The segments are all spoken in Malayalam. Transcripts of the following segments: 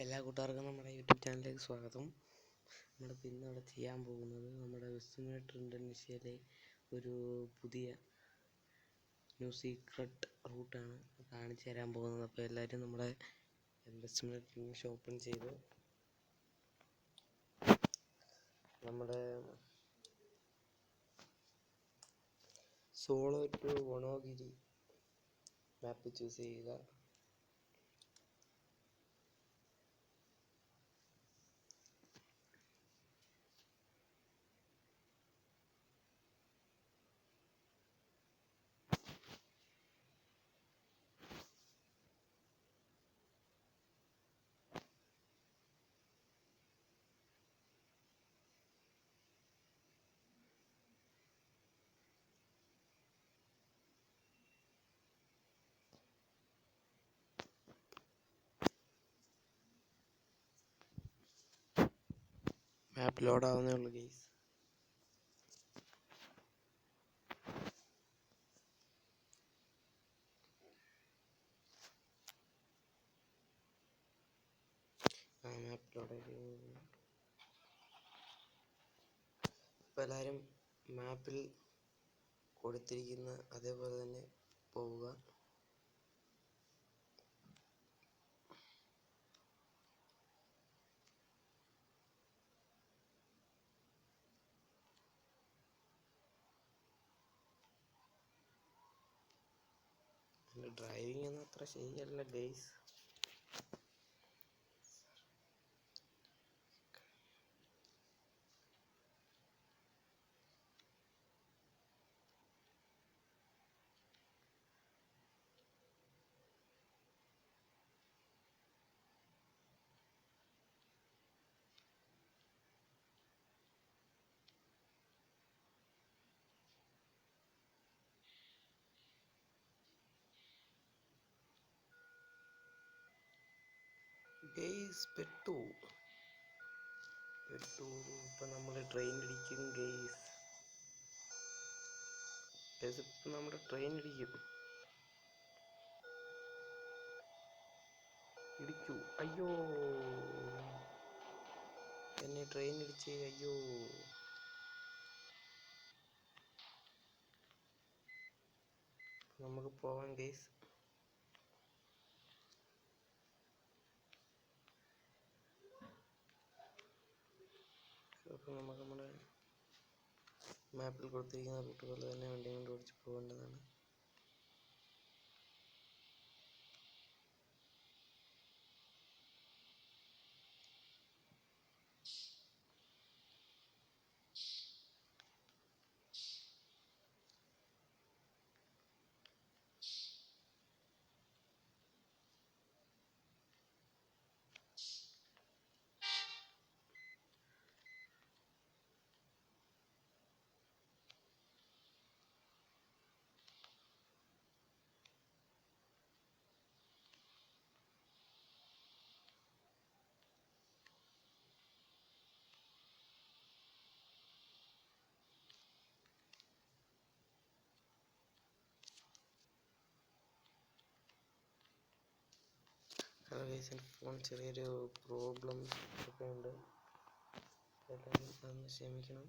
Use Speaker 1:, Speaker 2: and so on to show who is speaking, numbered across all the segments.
Speaker 1: എല്ലാ കൂട്ടുകാർക്കും നമ്മുടെ യൂട്യൂബ് ചാനലിലേക്ക് സ്വാഗതം. നമ്മളിപ്പോൾ ഇന്നിവിടെ ചെയ്യാൻ പോകുന്നത് നമ്മുടെ എസ്റ്റിമേറ്റർ ഇൻഡോനേഷ്യയിലെ ഒരു പുതിയ ന്യൂ സീക്രട്ട് റൂട്ടാണ് കാണിച്ചു തരാൻ പോകുന്നത്. അപ്പോൾ എല്ലാവരും നമ്മുടെ എസ്റ്റിമേറ്റർ ഓപ്പൺ ചെയ്ത് നമ്മുടെ സോളോ ടു വണോഗിരി മാപ്പ് ചൂസ് ചെയ്യുക. മാപ്പ് ലോഡ് ആവുന്നേ ഉള്ളൂ ഗൈസ്. മാപ്പ് ലോഡ് ഇപ്പോൾ എല്ലാവരും മാപ്പിൽ കൊടുത്തിരിക്കുന്ന അതേപോലെ തന്നെ പോവുക. ഡ്രൈവിംഗ് ഒന്നും അത്ര ശരിയല്ല ഗൈസ്. പെട്ടു. ഇപ്പം നമ്മൾ ട്രെയിൻ ഇടിക്കും ഗൈസ്. ഇപ്പം നമ്മുടെ ട്രെയിൻ ഇടിച്ചു. അയ്യോ, എന്നെ ട്രെയിൻ ഇടിച്ച്. അയ്യോ, നമുക്ക് പോവാം ഗൈസ്. അപ്പോൾ നമുക്ക് നമ്മുടെ മാപ്പിൽ കൊടുത്തിരിക്കുന്ന റൂട്ട് പോലെ തന്നെ വണ്ടി കൊണ്ട് ഓടിച്ച് പോകേണ്ടതാണ്. ഹലോ ഗൈസ്, എൻ്റെ ഫോൺ ചെറിയൊരു പ്രോബ്ലം ഒക്കെ ഉണ്ട്. എല്ലാവരും അതൊന്ന് ക്ഷമിക്കണം.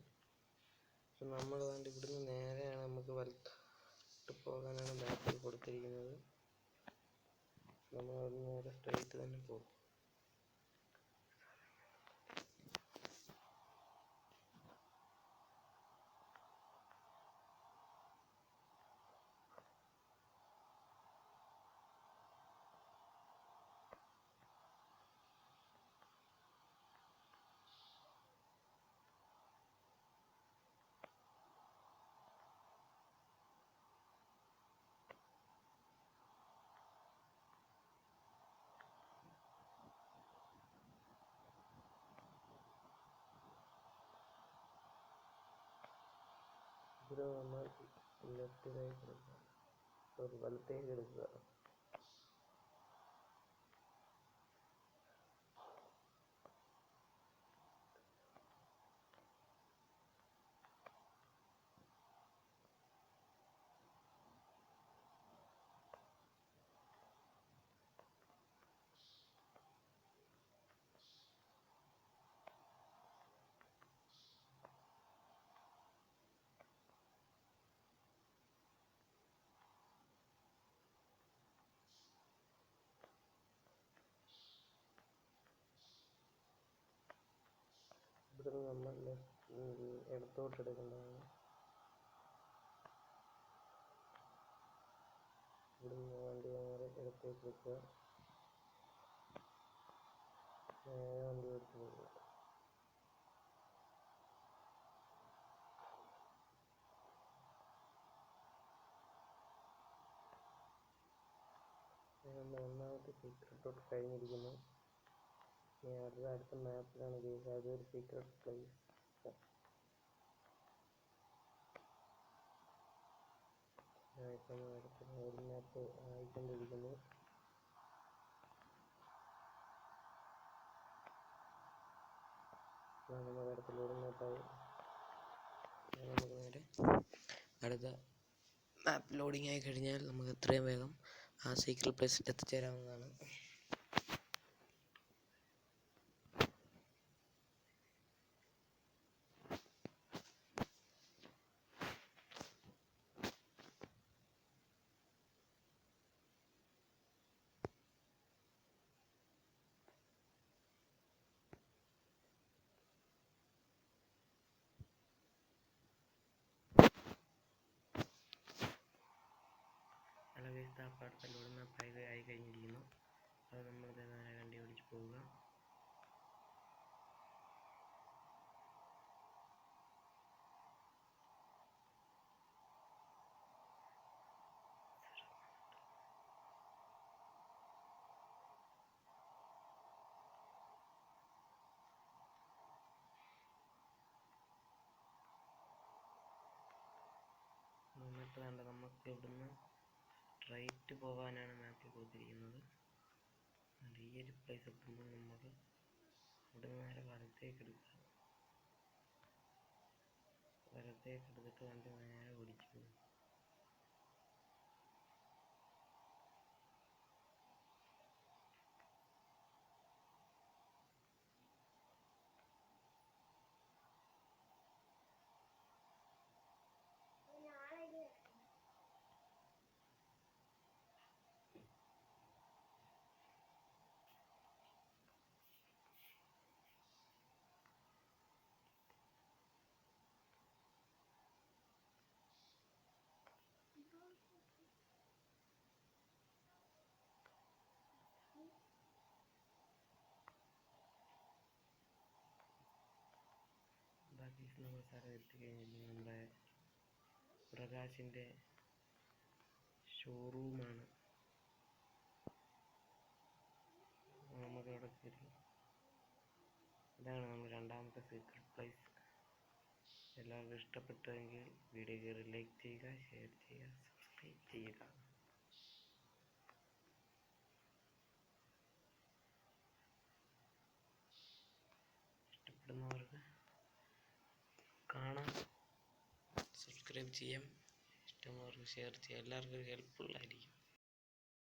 Speaker 1: അപ്പം നമ്മൾ അതുകൊണ്ട് ഇവിടുന്ന് നേരെയാണ് നമുക്ക് വലത്തോട്ട് പോകാനാണ് മാപ്പിൽ കൊടുത്തിരിക്കുന്നത്. നമ്മൾ അവിടെ നേരെ സ്ട്രൈറ്റ് തന്നെ പോകും. ഇവിടെ നമ്മൾ ലെഫ്റ്റിലേക്ക് എടുക്കുക, സോറി വലത്തേക്ക് എടുക്കുക. ഇവിടുന്ന് നമ്മൾ ഇടത്തോട്ട് എടുക്കേണ്ടതാണ്. ഇവിടുന്ന് വണ്ടി നേരെ ഇടത്തേക്ക് എടുക്കുക, നേരെ വണ്ടി എടുത്ത് പോകുക. നമ്മുടെ ഒന്നാമത്തെ സീക്രട്ട് കഴിഞ്ഞിരിക്കുന്നു. ഇനി അടുത്ത മാപ്പിലാണ് ഗൈസ്, അതൊരു സീക്രട്ട് പ്ലേസ്. ഒരു മാപ്പ് ആയിക്കൊണ്ടിരിക്കുന്നു. നമ്മുടെ അടുത്ത് ലോഡിംഗ് മാപ്പായി. നമുക്ക് നേരെ അടുത്ത മാപ്പ് ലോഡിംഗ് ആയി കഴിഞ്ഞാൽ നമുക്ക് എത്രയും വേഗം ആ സീക്രട്ട് പ്ലേസിൽ എത്തിച്ചേരാവുന്നതാണ്. അടുത്ത ലോഡിംഗ് മാപ്പ് ആയി കഴിഞ്ഞിരിക്കുന്നു. അത് നമ്മൾ നേരെ വണ്ടി ഓടിച്ച് പോവുക. എന്നിട്ട് വേണ്ട നമുക്ക് ഇവിടുന്ന് സ്ട്രൈറ്റ് പോകാനാണ് മാപ്പിൽ കൊടുത്തിരിക്കുന്നത്. ഈ ഒരു പ്ലേസ് എത്തുമ്പോൾ നമുക്ക് ഇവിടുന്ന് നേരെ വലത്തേക്ക് എടുക്കുക. വലത്തേക്ക് എടുത്തിട്ട് വണ്ടി നേരെ ഓടിച്ചു പോകും. നമ്മൾ സ്ഥലം എത്തിക്കഴിഞ്ഞിരിക്കുന്നു. നമ്മുടെ പ്രകാശിൻ്റെ ഷോറൂമാണ്. നമുക്കവിടെ കയറി, ഇതാണ് നമ്മുടെ രണ്ടാമത്തെ സീക്രട്ട് പ്ലേസ്. എല്ലാവർക്കും ഇഷ്ടപ്പെട്ടെങ്കിൽ വീഡിയോ കയറി ലൈക്ക് ചെയ്യുക, ഷെയർ ചെയ്യുക, സബ്സ്ക്രൈബ് ചെയ്യുക. ഇഷ്ടപ്പെടുന്നവർക്ക് കാണാം, സബ്സ്ക്രൈബ് ചെയ്യാം. ഇഷ്ടമുള്ളവർക്ക് ഷെയർ ചെയ്യാം. എല്ലാവർക്കും ഹെൽപ്ഫുൾ ആയിരിക്കും.